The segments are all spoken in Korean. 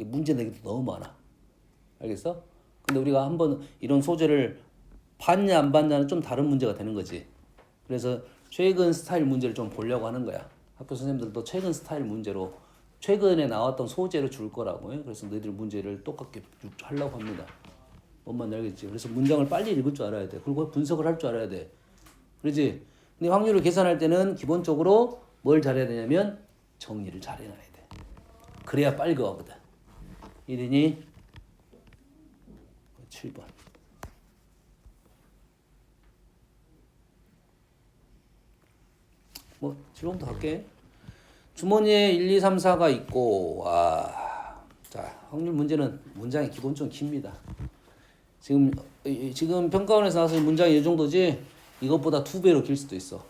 문제 내기도 너무 많아. 알겠어? 근데 우리가 한번 이런 소재를 봤냐 안 봤냐는 좀 다른 문제가 되는 거지. 그래서 최근 스타일 문제를 좀 보려고 하는 거야. 학교 선생님들도 최근 스타일 문제로 최근에 나왔던 소재로 줄 거라고요. 그래서 너희들 문제를 똑같게 하려고 합니다. 뭔 말인지 알겠지? 그래서 문장을 빨리 읽을 줄 알아야 돼. 그리고 분석을 할 줄 알아야 돼. 그렇지? 근데 확률을 계산할 때는 기본적으로 뭘 잘해야 되냐면 정리를 잘 해놔야 돼. 그래야 빨리 가거든. 이러니 7번. 뭐 7번부터 할게. 주머니에 1, 2, 3, 4가 있고 자, 확률 문제는 문장이 기본적으로 깁니다. 지금 평가원에서 나와서 문장이 이 정도지 이것보다 2배로 길 수도 있어.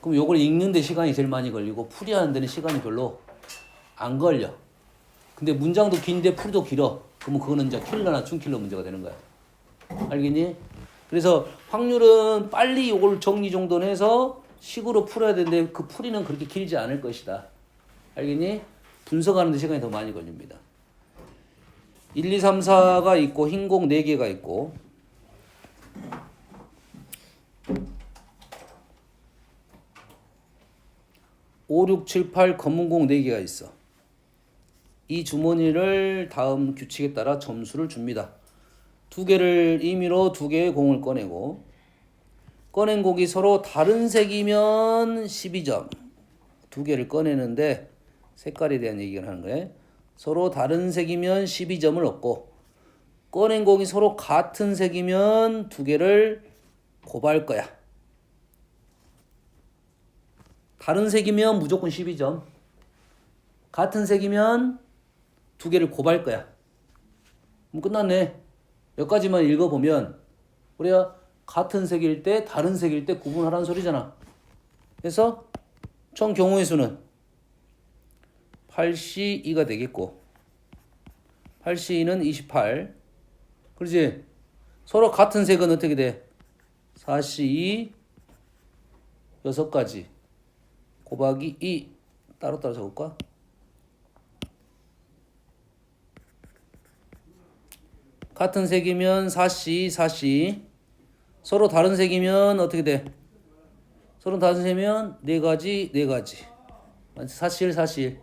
그럼 요걸 읽는 데 시간이 제일 많이 걸리고 풀이하는 데는 시간이 별로 안 걸려. 근데 문장도 긴데 풀이도 길어. 그러면 그거는 이제 킬러나 춘킬러 문제가 되는 거야. 알겠니? 그래서 확률은 빨리 요걸 정리 정도는 해서 식으로 풀어야 되는데 그 풀이는 그렇게 길지 않을 것이다. 알겠니? 분석하는 데 시간이 더 많이 걸립니다. 1, 2, 3, 4가 있고 흰 공 4개가 있고 5, 6, 7, 8 검은 공 4개가 있어. 이 주머니를 다음 규칙에 따라 점수를 줍니다. 2개를 임의로 2개의 공을 꺼내고 꺼낸 공이 서로 다른 색이면 12점. 2개를 꺼내는데 색깔에 대한 얘기를 하는 거예요. 서로 다른 색이면 12점을 얻고 꺼낸 공이 서로 같은 색이면 2개를 곱할 거야. 다른 색이면 무조건 12점. 같은 색이면 2개를 곱할 거야. 그럼 끝났네. 여기까지만 읽어보면 우리가 같은 색일 때 다른 색일 때 구분하라는 소리잖아. 그래서 총 경우의 수는 8C2가 되겠고 8C2는 28. 그렇지? 서로 같은 색은 어떻게 돼? 4C2 6가지 곱하기 2 따로따로 적을까? 같은 색이면 4C 4C 서로 다른 색이면 어떻게 돼? 서로 다른 색이면 4가지 4가지 사실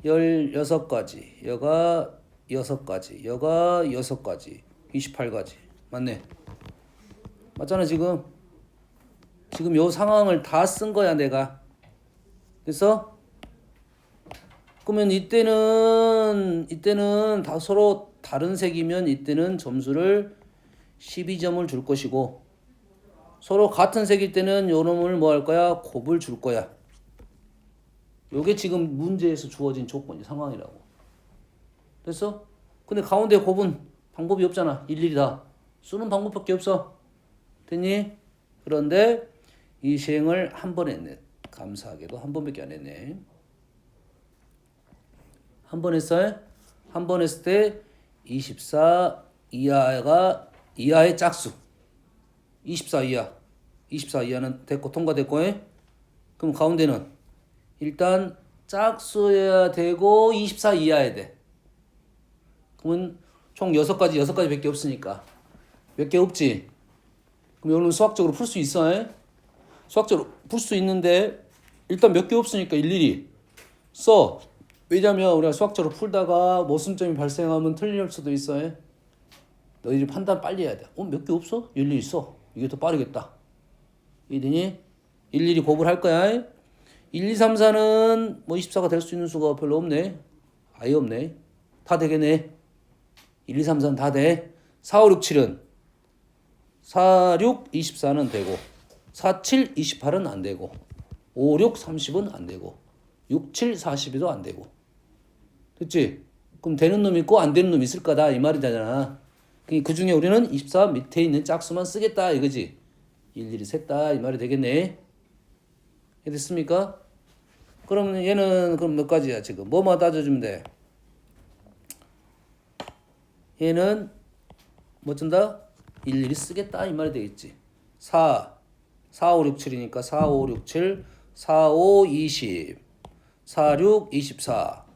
16가지 여가 6가지 여가 6가지 28가지 맞네. 맞잖아. 지금 요 상황을 다 쓴 거야 내가. 그래서 그러면 이때는 다 서로 다른 색이면 이때는 점수를 12점을 줄 것이고 서로 같은 색일 때는 요 놈을 뭐 할 거야? 곱을 줄 거야. 요게 지금 문제에서 주어진 조건, 상황이라고. 됐어? 근데 가운데 곱은 방법이 없잖아. 일일이 다. 쓰는 방법밖에 없어. 됐니? 그런데 이 시행을 한 번 했네. 감사하게도 한 번밖에 안 했네. 한 번 했어요? 한 번 했을 때 24 이하의 짝수. 24 이하. 24 이하는 됐고 통과됐고. 그럼 가운데는 일단 짝수여야 되고 24 이하여야 돼. 그러면 총 6가지밖에 없으니까. 몇 개 없지? 그럼 여러분 수학적으로 풀 수 있어? 수학적으로 풀 수 있는데 일단 몇 개 없으니까 일일이 써. 왜냐면 우리가 수학적으로 풀다가 모순점이 발생하면 틀릴 수도 있어. 너희들이 판단 빨리 해야 돼. 몇 개 없어? 일일이 써. 이게 더 빠르겠다. 이러니 일일이 곱을 할 거야. 1, 2, 3, 4는 뭐 24가 될 수 있는 수가 별로 없네. 아예 없네. 다 되겠네. 1, 2, 3, 4는 다 돼. 4, 5, 6, 7은 4, 6, 24는 되고 4, 7, 28은 안 되고 5, 6, 30은 안 되고 6, 7, 42도 안 되고. 됐지? 그럼 되는 놈 있고 안 되는 놈 있을 거다 이 말이잖아. 그 중에 우리는 24 밑에 있는 짝수만 쓰겠다 이거지. 일일이 셌다 이 말이 되겠네. 됐습니까? 그러면 얘는 그럼 몇 가지야 지금? 뭐만 따져주면 돼? 얘는 뭐 쓴다? 일일이 쓰겠다 이 말이 되겠지. 4, 5, 6, 7이니까 4, 5, 6, 7, 4, 5, 20, 4, 6, 24,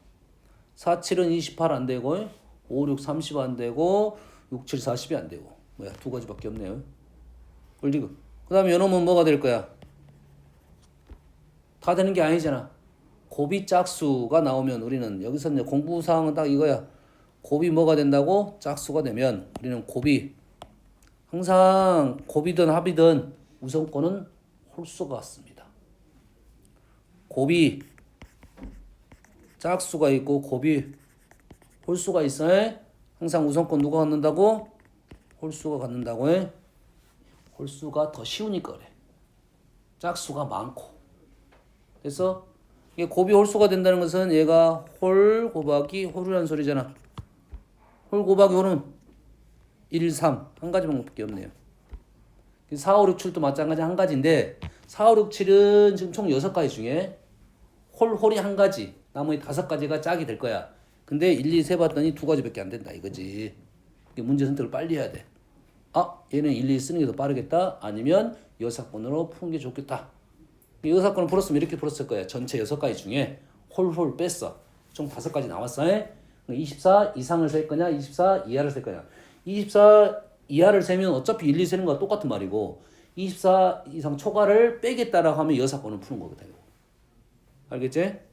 4, 7은 28 안 되고 5, 6, 30 안 되고 6, 7, 40이 안 되고 뭐야 두 가지밖에 없네요. 그리고 그 다음에 요놈은 뭐가 될 거야? 다 되는 게 아니잖아. 곱이 짝수가 나오면 우리는 여기서 이제 공부사항은 딱 이거야. 곱이 뭐가 된다고? 짝수가 되면 우리는 곱이 항상 곱이든 합이든 우선권은 홀수가 같습니다. 곱이 짝수가 있고 곱이 홀수가 있어. 항상 우선권 누가 갖는다고? 홀수가 갖는다고 해. 홀수가 더 쉬우니까 그래. 짝수가 많고. 그래서 이게 곱이 홀수가 된다는 것은 얘가 홀 곱하기 홀이라는 소리잖아. 홀 곱하기 홀은 1, 3. 한 가지 방법밖에 없네요. 4, 5, 6, 7도 마찬가지 한 가지인데 4, 5, 6, 7은 지금 총 6가지 중에 홀이 한 가지. 나머지 5가지가 짝이 될 거야. 근데 1, 2, 3 봤더니 2가지밖에 안 된다 이거지. 문제 선택을 빨리 해야 돼. 아, 얘는 1, 2 쓰는 게 더 빠르겠다. 아니면 여사건으로 푸는 게 좋겠다. 여사건을 풀었으면 이렇게 풀었을 거야. 전체 6가지 중에 홀 뺐어. 총 5가지 나왔어. 24 이상을 셀 거냐? 24 이하를 셀 거냐? 24 이하를 세면 어차피 1, 2 세는 거와 똑같은 말이고 24 이상 초과를 빼겠다라고 하면 여사건을 푸는 거거든. 알겠지?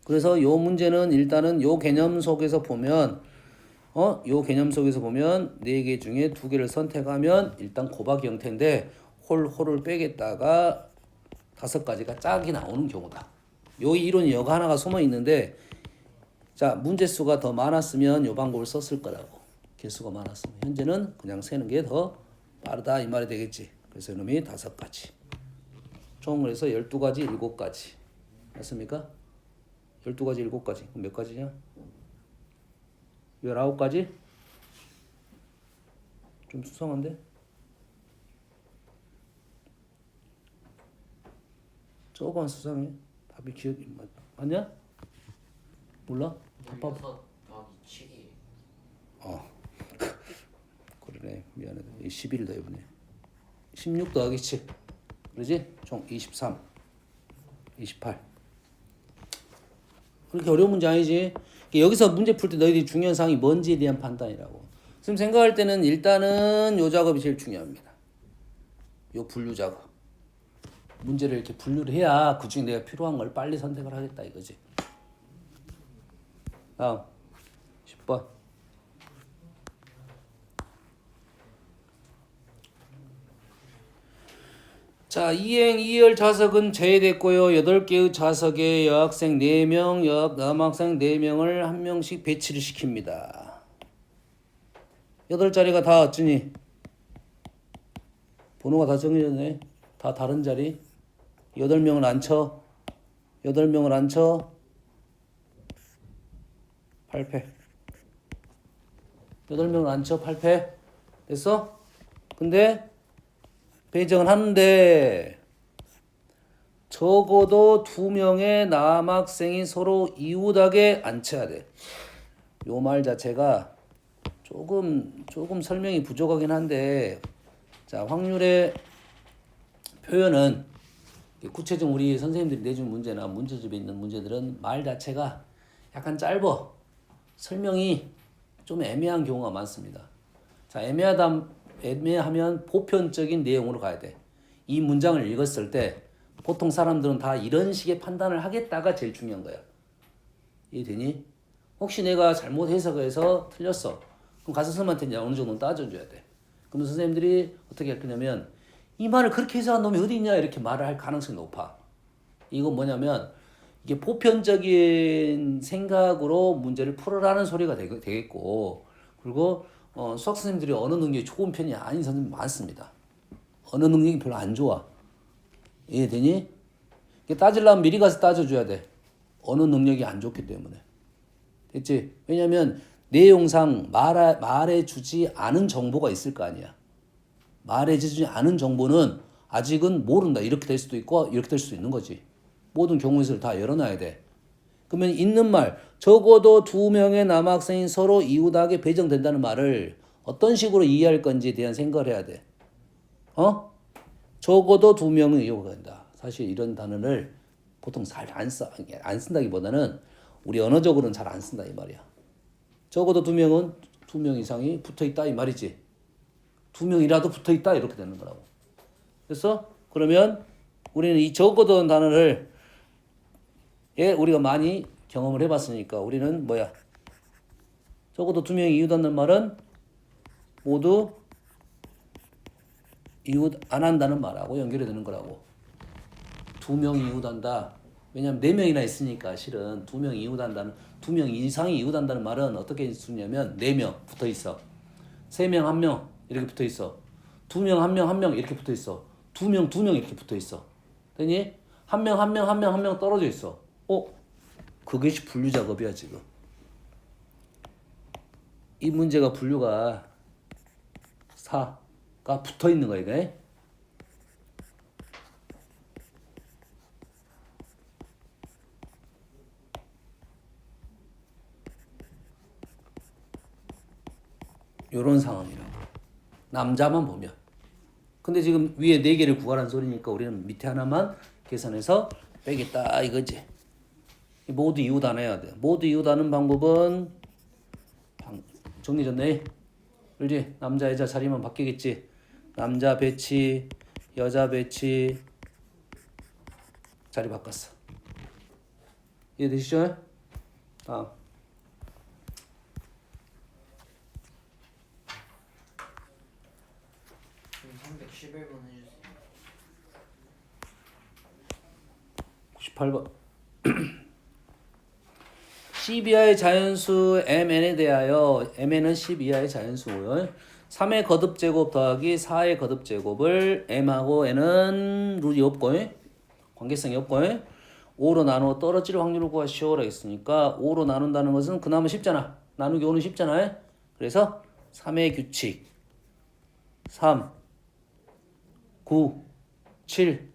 그래서 요 문제는 일단은 요 개념 속에서 보면 요 개념 속에서 보면 4개 중에 2개를 선택하면 일단 곱하기 형태인데 홀을 빼겠다가 5가지가 짝이 나오는 경우다. 요 이론이 여가 하나가 숨어 있는데 자, 문제 수가 더 많았으면 요 방법을 썼을 거라고. 개수가 많았으면 현재는 그냥 세는 게 더 빠르다 이 말이 되겠지. 그래서 이놈이 5가지. 총 그래서 12가지, 7가지. 맞습니까? 12가지, 7가지. 그럼 몇 가지냐? 19가지? 좀 수상한데? 조금 수상해. 답이 기억이 맞냐? 몰라? 답. 7이. 그러네. 미안해. 11을 더 해보네. 16 더하기 7. 그러지? 총 23. 28. 그렇게 어려운 문제 아니지? 여기서 문제 풀 때 너희들이 중요한 사항이 뭔지에 대한 판단이라고. 지금 생각할 때는 일단은 요 작업이 제일 중요합니다. 요 분류 작업. 문제를 이렇게 분류를 해야 그 중에 내가 필요한 걸 빨리 선택을 하겠다 이거지. 다음 10번. 자, 이행 2열 좌석은 제외됐고요. 8개의 좌석에 여학생 4명, 남학생 4명을 한 명씩 배치를 시킵니다. 8자리가 다 어쩌니? 번호가 다 정해졌네. 다 다른 자리. 8명을 앉혀. 8명을 앉혀. 8패. 8명을 앉혀. 8패. 됐어? 근데 배정을 하는데 적어도 2명의 남학생이 서로 이웃하게 앉혀야 돼. 요 말 자체가 조금 설명이 부족하긴 한데 자, 확률의 표현은 구체적으로 우리 선생님들이 내준 문제나 문제집에 있는 문제들은 말 자체가 약간 짧아. 설명이 좀 애매한 경우가 많습니다. 자, 애매하면 보편적인 내용으로 가야 돼. 이 문장을 읽었을 때 보통 사람들은 다 이런 식의 판단을 하겠다가 제일 중요한 거야. 이해되니? 혹시 내가 잘못 해석해서 틀렸어. 그럼 가서 선생님한테 이제 어느 정도 따져줘야 돼. 그럼 선생님들이 어떻게 할 거냐면 이 말을 그렇게 해석한 놈이 어디 있냐 이렇게 말을 할 가능성이 높아. 이건 뭐냐면 이게 보편적인 생각으로 문제를 풀어라는 소리가 되겠고 그리고 수학 선생님들이 언어 능력이 좋은 편이 아닌 선생님 많습니다. 언어 능력이 별로 안 좋아. 이해되니? 따지려면 미리 가서 따져줘야 돼. 언어 능력이 안 좋기 때문에. 됐지? 왜냐면 내용상 말해주지 않은 정보가 있을 거 아니야. 말해주지 않은 정보는 아직은 모른다. 이렇게 될 수도 있고 이렇게 될 수도 있는 거지. 모든 경우에서 다 열어놔야 돼. 그러면 있는 말, 적어도 2명의 남학생이 서로 이웃하게 배정된다는 말을 어떤 식으로 이해할 건지에 대한 생각을 해야 돼. 적어도 2명이 이웃가 된다. 사실 이런 단어를 보통 잘 안 쓴다기보다는 우리 언어적으로는 잘 안 쓴다 이 말이야. 적어도 2명은 2명 이상이 붙어있다 이 말이지. 2명이라도 붙어있다 이렇게 되는 거라고. 그래서 그러면 우리는 이 적어도 단어를 우리가 많이 경험을 해봤으니까 우리는 뭐야? 적어도 2명이 이웃한다는 말은 모두 이웃 안 한다는 말하고 연결이 되는 거라고. 2명이 이웃한다. 왜냐면 4명이나 있으니까 실은 2명이 이웃한다는 2명 이상이 이웃한다는 말은 어떻게 쓰냐면 4명 붙어 있어. 3명 1명 이렇게 붙어 있어. 2명 1명 1명 이렇게 붙어 있어. 2명 2명 이렇게 붙어 있어. 되니? 1명 1명 1명 1명 떨어져 있어. 그것이 분류 작업이야 지금. 이 문제가 분류가 4가 붙어 있는 거야 이게. 요런 상황이라고. 남자만 보면. 근데 지금 위에 4개를 구하라는 소리니까 우리는 밑에 하나만 계산해서 빼겠다 이거지. 모두 이웃 안 해야 돼. 모두 이웃 하는 방법은 정리됐네. 그렇지? 남자 여자 자리만 바뀌겠지. 남자 배치, 여자 배치 자리 바꿨어. 이해되시죠? 다음. 311번 해주세요. 98번. 10 이하의 자연수 mn에 대하여 mn은 10 이하의 자연수고요. 3의 거듭제곱 더하기 4의 거듭제곱을 m하고 n은 룰이 없고 관계성이 없고 5로 나누어 떨어질 확률을 구하시오라 했으니까 5로 나눈다는 것은 그나마 쉽잖아. 나누기 5는 쉽잖아. 그래서 3의 규칙 3 9 7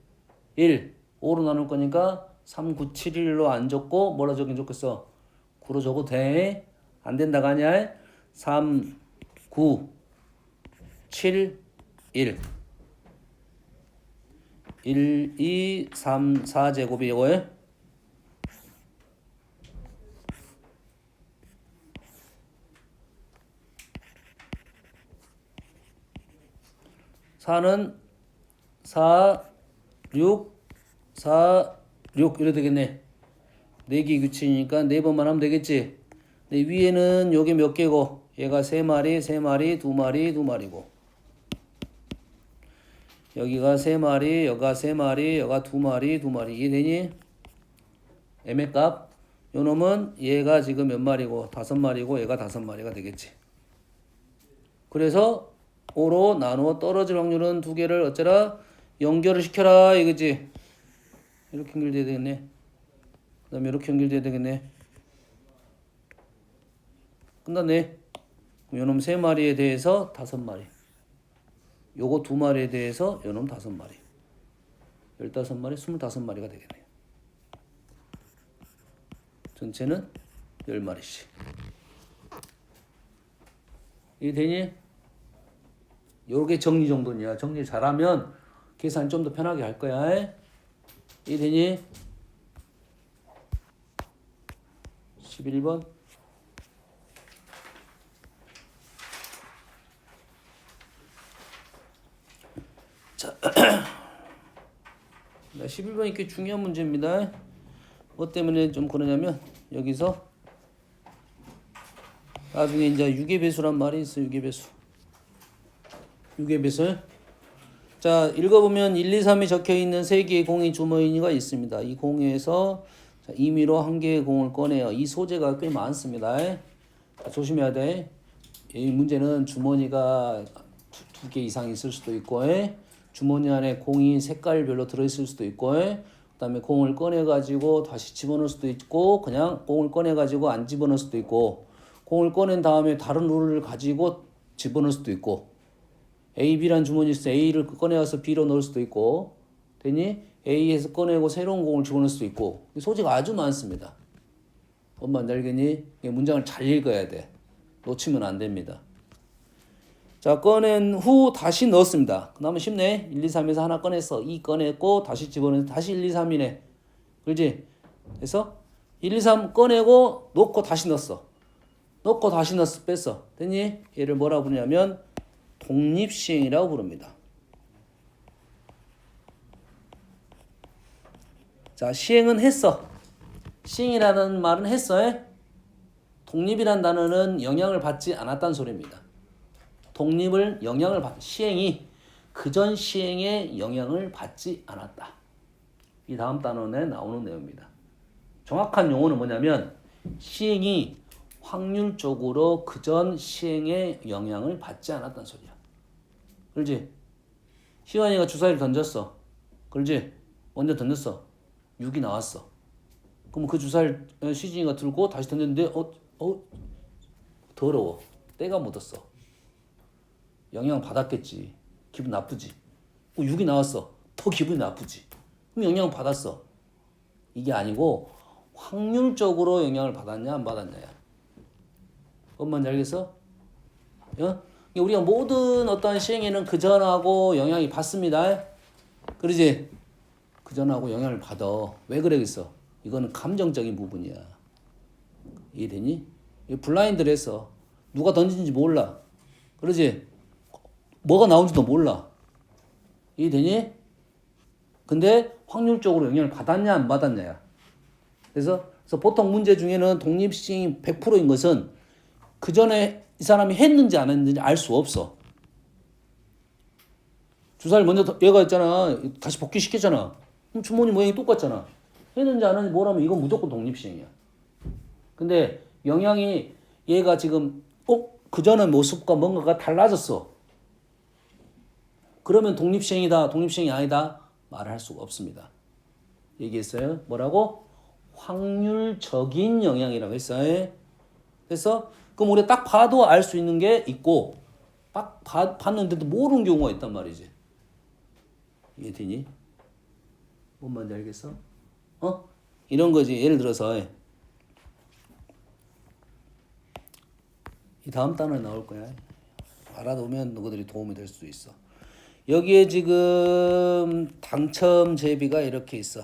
1 5로 나눌 거니까 3 9 7 1로 안 적고 뭐라 적긴 좋겠어? 9로 적어도 돼? 안 된다가 아니야? 3 9 7 1 1 2 3 4제곱이 이거예요? 사는 4 6 4 6 이래 되겠네. 4개 규칙이니까 4번만 하면 되겠지. 근데 위에는 요게 몇 개고 얘가 3마리 3마리 2마리 2마리고 여기가 3마리 여기가 3마리 여기가 2마리 2마리 이해되니? 애매값 요 놈은 얘가 지금 몇 마리고 5마리고 얘가 5마리가 되겠지. 그래서 5로 나누어 떨어질 확률은 2개를 어쩌라? 연결을 시켜라 이거지. 이렇게 연결돼야 되겠네. 그 다음에 이렇게 연결돼야 되겠네. 끝났네. 그럼 요놈 3마리에 대해서 5마리. 요거 2마리에 대해서 요놈 5마리. 15마리, 25마리가 되겠네요. 전체는 10마리씩. 이게 되니? 요게 정리 정도냐. 정리 잘하면 계산 좀 더 편하게 할 거야. 이게 되니? 11번. 자, 11번이 꽤 중요한 문제입니다. 뭐 때문에 좀 그러냐면 여기서 나중에 이제 유괴배수란 말이 있어. 유괴배수. 유괴배수. 자, 읽어보면 1, 2, 3이 적혀있는 3개의 공이 주머니가 있습니다. 이 공에서 임의로 1개의 공을 꺼내요. 이 소재가 꽤 많습니다. 조심해야 돼. 이 문제는 주머니가 2개 이상 있을 수도 있고 주머니 안에 공이 색깔별로 들어있을 수도 있고 그 다음에 공을 꺼내가지고 다시 집어넣을 수도 있고 그냥 공을 꺼내가지고 안 집어넣을 수도 있고 공을 꺼낸 다음에 다른 룰을 가지고 집어넣을 수도 있고 A, B란 주머니 있어 A를 꺼내와서 B로 넣을 수도 있고 되니 A에서 꺼내고 새로운 공을 집어넣을 수도 있고 소재가 아주 많습니다. 엄마 알겠니? 문장을 잘 읽어야 돼. 놓치면 안 됩니다. 자, 꺼낸 후 다시 넣었습니다. 그 다음에 쉽네. 1, 2, 3에서 하나 꺼냈어. 2 꺼냈고 다시 집어넣어서 다시 1, 2, 3이네. 그렇지? 그래서 1, 2, 3 꺼내고 놓고 다시 넣었어. 넣고 다시 넣었어. 뺐어. 됐니? 얘를 뭐라고 부르냐면 독립시행이라고 부릅니다. 자, 시행은 했어. 시행이라는 말은 했어. 독립이란 단어는 영향을 받지 않았다는 소리입니다. 독립을 영향을 시행이 그전 시행에 영향을 받지 않았다. 이 다음 단원에 나오는 내용입니다. 정확한 용어는 뭐냐면 시행이 확률적으로 그전 시행에 영향을 받지 않았다는 소리야. 그렇지? 시환이가 주사위를 던졌어. 그렇지? 먼저 던졌어. 6이 나왔어. 그럼 그 주사위를 시진이가 들고 다시 던졌는데 더러워. 때가 묻었어. 영향 받았겠지. 기분 나쁘지. 6이 나왔어. 더 기분이 나쁘지. 그럼 영향 받았어. 이게 아니고 확률적으로 영향을 받았냐 안 받았냐야. 뭔 말인지 알겠어? 우리가 모든 어떤 시행에는 그전하고 영향이 받습니다. 그러지? 그전하고 영향을 받아. 왜 그러겠어? 이거는 감정적인 부분이야. 이해되니? 블라인드래서 누가 던진지 몰라. 그러지? 뭐가 나온지도 몰라. 이해되니? 근데 확률적으로 영향을 받았냐 안 받았냐야. 그래서 보통 문제 중에는 독립시행이 100%인 것은 그 전에 이 사람이 했는지 안 했는지 알 수 없어. 주사를 먼저 얘가 했잖아. 다시 복귀시켰잖아. 그럼 주머니 모양이 똑같잖아. 했는지 안 했는지 뭐라면 이건 무조건 독립시행이야. 근데 영향이 얘가 지금 그 전의 모습과 뭔가가 달라졌어. 그러면 독립시행이다, 독립시행이 아니다 말을 할 수가 없습니다. 얘기했어요. 뭐라고? 확률적인 영향이라고 했어요. 그래서 그럼 우리가 딱 봐도 알 수 있는 게 있고 딱 봤는데도 모르는 경우가 있단 말이지. 이해되니? 뭔 말인지 알겠어? 이런 거지. 예를 들어서 이 다음 단어에 나올 거야. 알아두면 너희들이 도움이 될 수도 있어. 여기에 지금 당첨 제비가 이렇게 있어.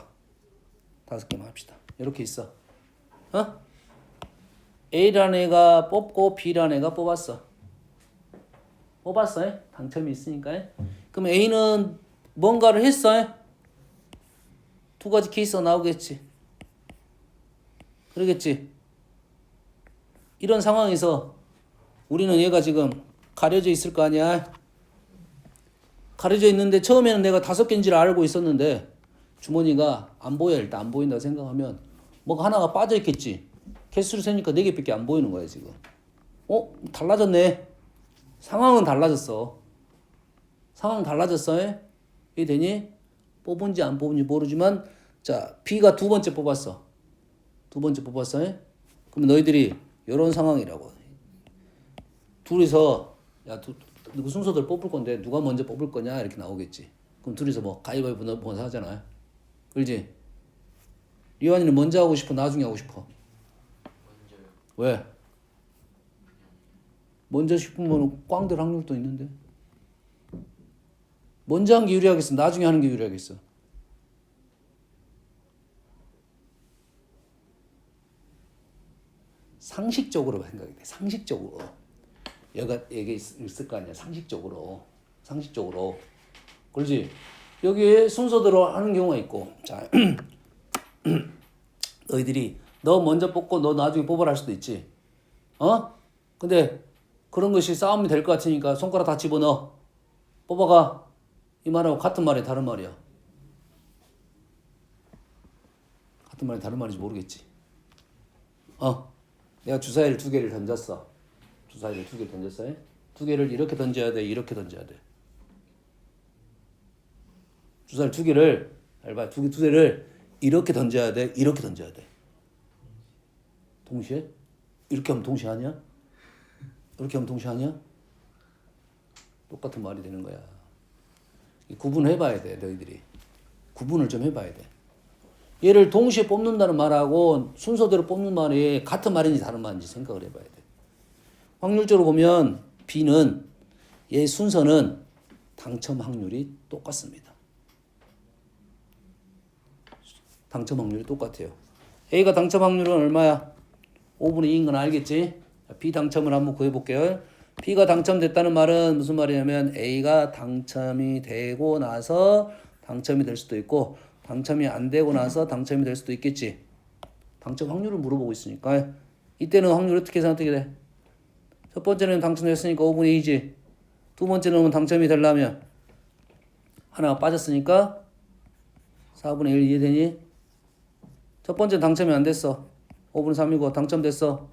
5개만 합시다. 이렇게 있어. A라는 애가 뽑고 B라는 애가 뽑았어. 뽑았어. 당첨이 있으니까. 그럼 A는 뭔가를 했어. 두 가지 케이스가 나오겠지. 그러겠지. 이런 상황에서 우리는 얘가 지금 가려져 있을 거 아니야. 가려져 있는데 처음에는 내가 5개인지를 알고 있었는데 주머니가 안 보여. 일단 안 보인다 생각하면 뭐가 하나가 빠져 있겠지. 개수를 세니까 4개밖에 안 보이는 거야 지금. 달라졌네. 상황은 달라졌어. 상황 달라졌어. 이해되니? 뽑은지 안 뽑은지 모르지만 자 B가 두 번째 뽑았어. 두 번째 뽑았어. 그럼 너희들이 이런 상황이라고. 둘이서 야 누구 순서대로 뽑을 건데 누가 먼저 뽑을 거냐 이렇게 나오겠지. 그럼 둘이서 뭐 가위바위보 넣어서 하잖아요. 그렇지? 리완이는 먼저 하고 싶어? 나중에 하고 싶어? 먼저요. 왜? 먼저 싶으면 꽝 될 확률도 있는데. 먼저 하는 게 유리하겠어? 나중에 하는 게 유리하겠어? 상식적으로 생각이 돼. 상식적으로. 얘가 있을 거 아니야. 상식적으로. 그렇지? 여기에 순서대로 하는 경우가 있고. 자, 너희들이 너 먼저 뽑고 너 나중에 뽑으라 할 수도 있지. 근데 그런 것이 싸움이 될 것 같으니까 손가락 다 집어넣어. 뽑아가. 이 말하고 같은 말이야, 다른 말이야? 같은 말이 다른 말인지 모르겠지. 내가 주사위를 2개를 던졌어. 주사위를 2개를 던졌어요. 2개를 이렇게 던져야 돼, 이렇게 던져야 돼. 주사위 2개를 봐, 두 개를 이렇게 던져야 돼, 이렇게 던져야 돼. 동시에? 이렇게 하면 동시에 하냐? 이렇게 하면 동시에 하냐? 똑같은 말이 되는 거야. 구분해봐야 돼, 너희들이. 구분을 좀 해봐야 돼. 얘를 동시에 뽑는다는 말하고 순서대로 뽑는 말이 같은 말인지 다른 말인지 생각을 해봐야 돼. 확률적으로 보면 B는 얘 순서는 당첨 확률이 똑같습니다. 당첨 확률이 똑같아요. A가 당첨 확률은 얼마야? 5분의 2인 건 알겠지? 자, B 당첨을 한번 구해볼게요. B가 당첨됐다는 말은 무슨 말이냐면 A가 당첨이 되고 나서 당첨이 될 수도 있고 당첨이 안 되고 나서 당첨이 될 수도 있겠지. 당첨 확률을 물어보고 있으니까 이때는 확률 어떻게 생각하게 돼? 첫 번째는 당첨됐으니까 5분의 2지. 두 번째는 당첨이 되려면 하나가 빠졌으니까 4분의 1 이해되니? 첫 번째는 당첨이 안 됐어. 5분의 3이고 당첨됐어.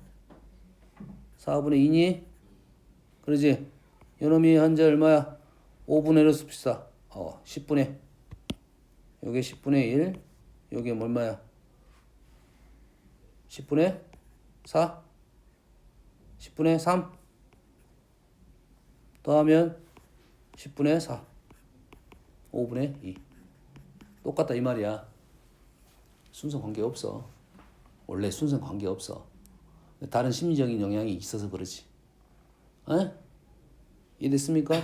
4분의 2니? 그러지? 요놈이 현재 얼마야? 5분의 1을 씁시다. 10분의 요게 10분의 1 요게 얼마야? 10분의 4 10분의 3 더하면 10분의 4 5분의 2 똑같다 이 말이야. 순서 관계없어. 원래 순서 관계없어. 다른 심리적인 영향이 있어서 그러지. 에? 이해됐습니까?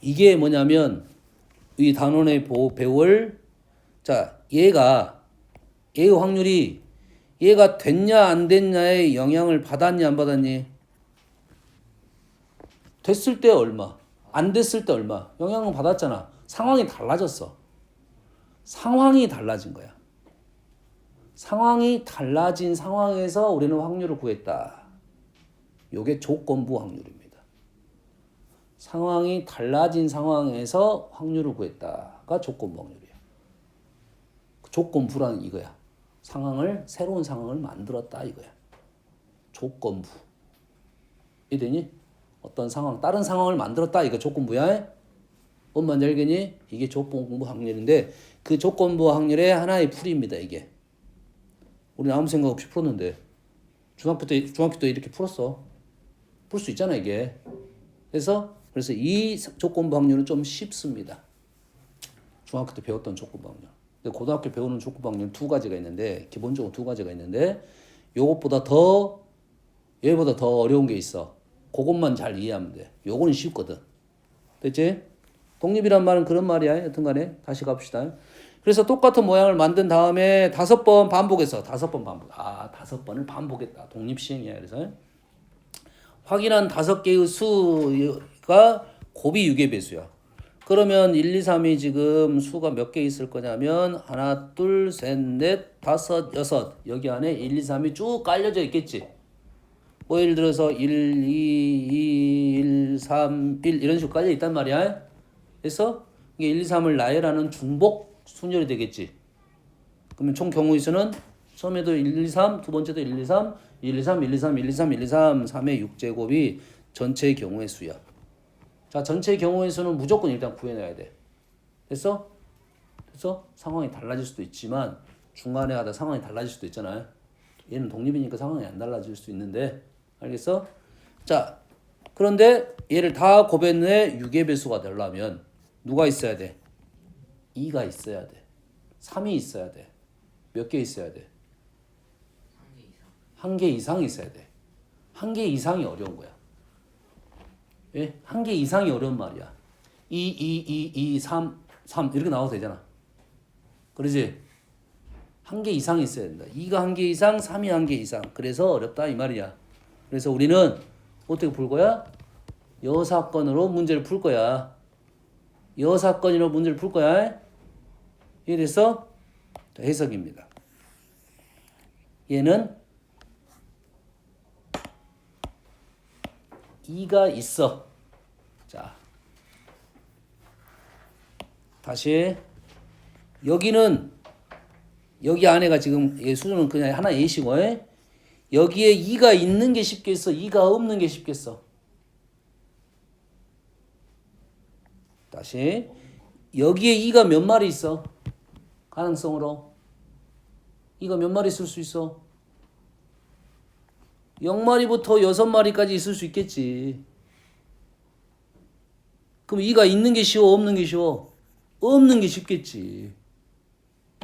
이게 뭐냐면 이 단원의 배울 자 얘의 확률이 얘가 됐냐 안 됐냐의 영향을 받았냐 안 받았니? 됐을 때 얼마? 안 됐을 때 얼마? 영향을 받았잖아. 상황이 달라졌어. 상황이 달라진 거야. 상황이 달라진 상황에서 우리는 확률을 구했다. 요게 조건부 확률입니다. 상황이 달라진 상황에서 확률을 구했다가 조건부 확률이야. 조건부라는 이거야. 새로운 상황을 만들었다 이거야. 조건부. 이해되니? 어떤 상황, 다른 상황을 만들었다 이거 조건부야. 뭔 말인지 알겠니? 이게 조건부 확률인데 그 조건부 확률의 하나의 풀이입니다 이게. 우리는 아무 생각 없이 풀었는데 중학교 때 이렇게 풀었어. 풀 수 있잖아 이게. 그래서 이 조건부 확률은 좀 쉽습니다. 중학교 때 배웠던 조건부 확률. 근데 고등학교 배우는 조건부 확률 두 가지가 있는데 기본적으로 두 가지가 있는데 얘보다 더 어려운 게 있어. 그것만 잘 이해하면 돼. 요거는 쉽거든. 됐지? 독립이란 말은 그런 말이야. 여튼간에 다시 갑시다. 그래서 똑같은 모양을 만든 다음에 5번 반복했어. 5번 반복. 5번을 반복했다. 독립시행이야. 그래서 확인한 5개의 수가 곱이 6의 배수야. 그러면 1, 2, 3이 지금 수가 몇 개 있을 거냐면 하나, 둘, 셋, 넷, 다섯, 여섯. 여기 안에 1, 2, 3이 쭉 깔려져 있겠지. 뭐 예를 들어서 1, 2, 1, 3, 1 이런 식으로 깔려 있단 말이야. 그래서 이게 1, 2, 3을 나열하는 중복 순열이 되겠지. 그러면 총 경우의 수는 처음에도 1, 2, 3, 두 번째도 1, 2, 3, 1, 2, 3, 1, 2, 3, 1, 2, 3, 1, 2, 3, 3의 6제곱이 전체의 경우의 수야. 자, 전체의 경우의 수는 무조건 일단 구해놔야 돼. 됐어? 상황이 달라질 수도 있지만 중간에 하다 상황이 달라질 수도 있잖아요. 얘는 독립이니까 상황이 안 달라질 수 있는데 알겠어? 자, 그런데 얘를 다 곱했는데 6의 배수가 되려면 누가 있어야 돼? 2가 있어야 돼. 3이 있어야 돼. 몇 개 있어야 돼? 1개 이상 있어야 돼. 1개 이상이 어려운 거야. 예? 1개 이상이 어려운 말이야. 2, 3 이렇게 나와도 되잖아. 그러지? 1개 이상 있어야 된다. 2가 1개 이상, 3이 1개 이상. 그래서 어렵다 이 말이야. 그래서 우리는 어떻게 풀 거야? 여사건으로 문제를 풀 거야. 여사건으로 문제를 풀 거야. 이래서 해석입니다. 얘는 2가 있어. 자, 다시 여기 안에가 지금 수준은 그냥 하나 예시고 여기에 2가 있는 게 쉽겠어? 2가 없는 게 쉽겠어? 다시 여기에 2가 몇 마리 있어? 가능성으로 2가 몇 마리 있을 수 있어? 0마리부터 6마리까지 있을 수 있겠지. 그럼 2가 있는 게 쉬워? 없는 게 쉬워? 없는 게 쉽겠지.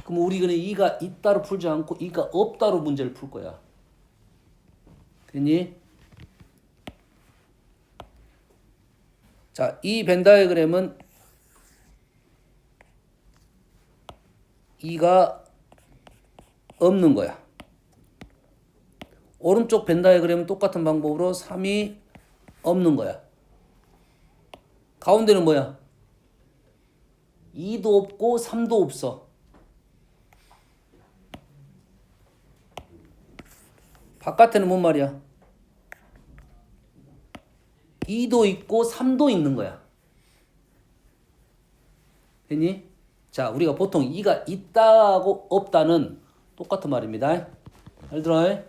그럼 우리는 2가 있다로 풀지 않고 2가 없다로 문제를 풀 거야. 됐니? 자, 이 벤 다이어그램은 2가 없는 거야. 오른쪽 벤 다이어그램은 똑같은 방법으로 3이 없는 거야. 가운데는 뭐야? 2도 없고 3도 없어. 바깥에는 뭔 말이야? 2도 있고 3도 있는 거야. 됐니? 자, 우리가 보통 2가 있다고 없다는 똑같은 말입니다. 잘 들어.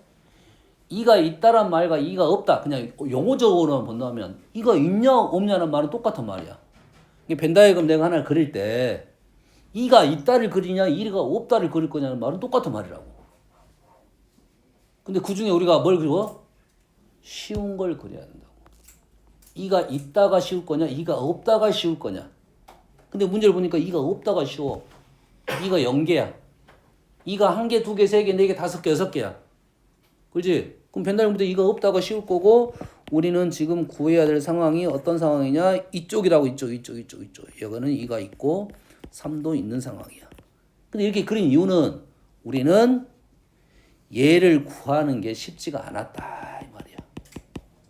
2가 있다란 말과 2가 없다. 그냥 용어적으로만 본다면 2가 있냐 없냐는 말은 똑같은 말이야. 벤 다이어그램 내가 하나를 그릴 때 2가 있다를 그리냐 2가 없다를 그릴 거냐는 말은 똑같은 말이라고. 근데 그 중에 우리가 뭘 그려? 쉬운 걸 그려야 된다고. 2가 있다가 쉬울 거냐 2가 없다가 쉬울 거냐. 근데 문제를 보니까 2가 없다가 쉬워. 2가 0개야. 2가 1개, 2개, 3개, 4개, 5개, 6개야. 그렇지? 그럼 벤 다이어그램 때 2가 없다가 쉬울 거고 우리는 지금 구해야 될 상황이 어떤 상황이냐? 이쪽이라고 이쪽. 여기는 2가 있고 3도 있는 상황이야. 근데 이렇게 그린 이유는 우리는 얘를 구하는 게 쉽지가 않았다 이 말이야.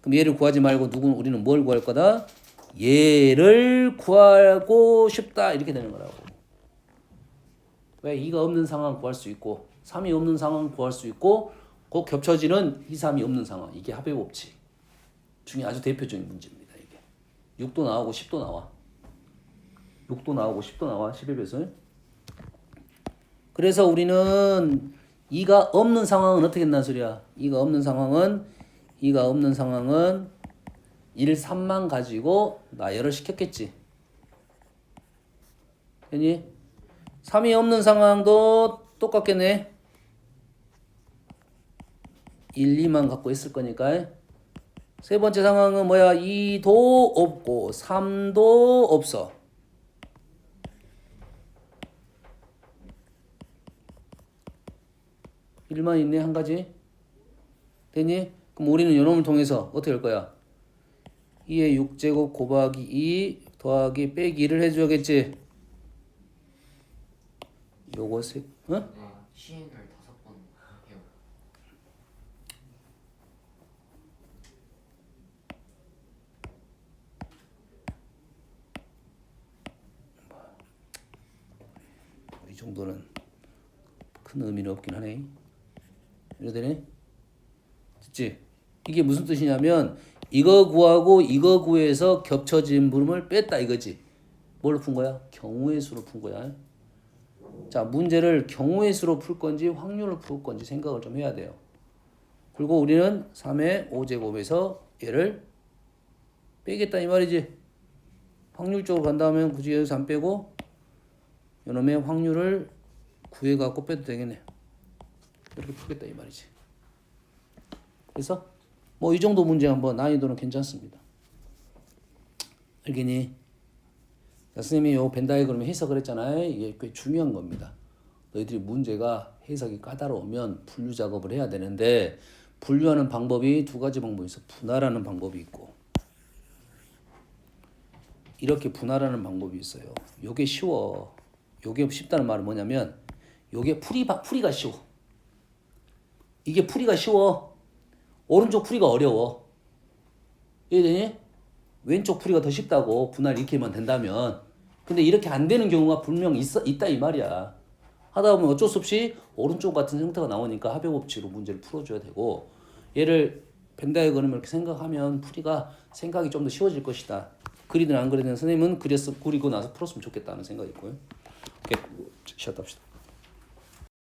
그럼 얘를 구하지 말고 우리는 뭘 구할 거다? 얘를 구하고 싶다 이렇게 되는 거라고. 왜 2가 없는 상황 구할 수 있고 3이 없는 상황 구할 수 있고 꼭 겹쳐지는 2, 3이 없는 상황. 이게 합의 법칙 중에 아주 대표적인 문제입니다. 이게 6도 나오고 10도 나와. 6도 나오고 10도 나와. 11배설. 그래서 우리는 2가 없는 상황은 어떻게 된다는 소리야? 2가 없는 상황은 1, 3만 가지고 나열을 시켰겠지. 됐니? 3이 없는 상황도 똑같겠네. 1, 2만 갖고 있을 거니까. 세 번째 상황은 뭐야? 2도 없고 3도 없어. 일만 있네 한 가지. 됐니? 그럼 우리는 요놈을 통해서 어떻게 할 거야? 2의 6제곱 곱하기 2 더하기 빼기 2를 해줘야겠지. 요거 세, 어? 네, 시행을 5번 해요. 이 정도는 큰 의미는 없긴 하네. 이래 되네? 됐지? 이게 무슨 뜻이냐면 이거 구하고 이거 구해서 겹쳐진 부름을 뺐다 이거지. 뭘로 푼 거야? 경우의 수로 푼 거야. 자, 문제를 경우의 수로 풀 건지 확률로 풀 건지 생각을 좀 해야 돼요. 그리고 우리는 3의 5제곱에서 얘를 빼겠다 이 말이지. 확률적으로 간다면 굳이 여기서 안 빼고 요놈의 확률을 구해갖고 빼도 되겠네. 이렇게 풀겠다 이 말이지. 그래서 뭐 이 정도 문제 한번 난이도는 괜찮습니다. 알겠니? 자, 선생님이 요 벤 다이어그램 해석을 했잖아요. 이게 꽤 중요한 겁니다. 너희들이 문제가 해석이 까다로우면 분류 작업을 해야 되는데 분류하는 방법이 두 가지 방법이 있어. 분할하는 방법이 있고 이렇게 분할하는 방법이 있어요. 요게 쉬워. 요게 쉽다는 말은 뭐냐면 요게 풀이가 쉬워. 이게 풀이가 쉬워. 오른쪽 풀이가 어려워. 이해되니? 왼쪽 풀이가 더 쉽다고 분할 이렇게만 된다면. 근데 이렇게 안 되는 경우가 분명 있다 이 말이야. 하다 보면 어쩔 수 없이 오른쪽 같은 형태가 나오니까 합의 법칙으로 문제를 풀어줘야 되고 얘를 벤 다이어그램을 이렇게 생각하면 풀이가 생각이 좀 더 쉬워질 것이다. 그리든 안 그리든 선생님은 그리고 나서 풀었으면 좋겠다는 생각이 있고요. 오케이, 쉬었다 합시다.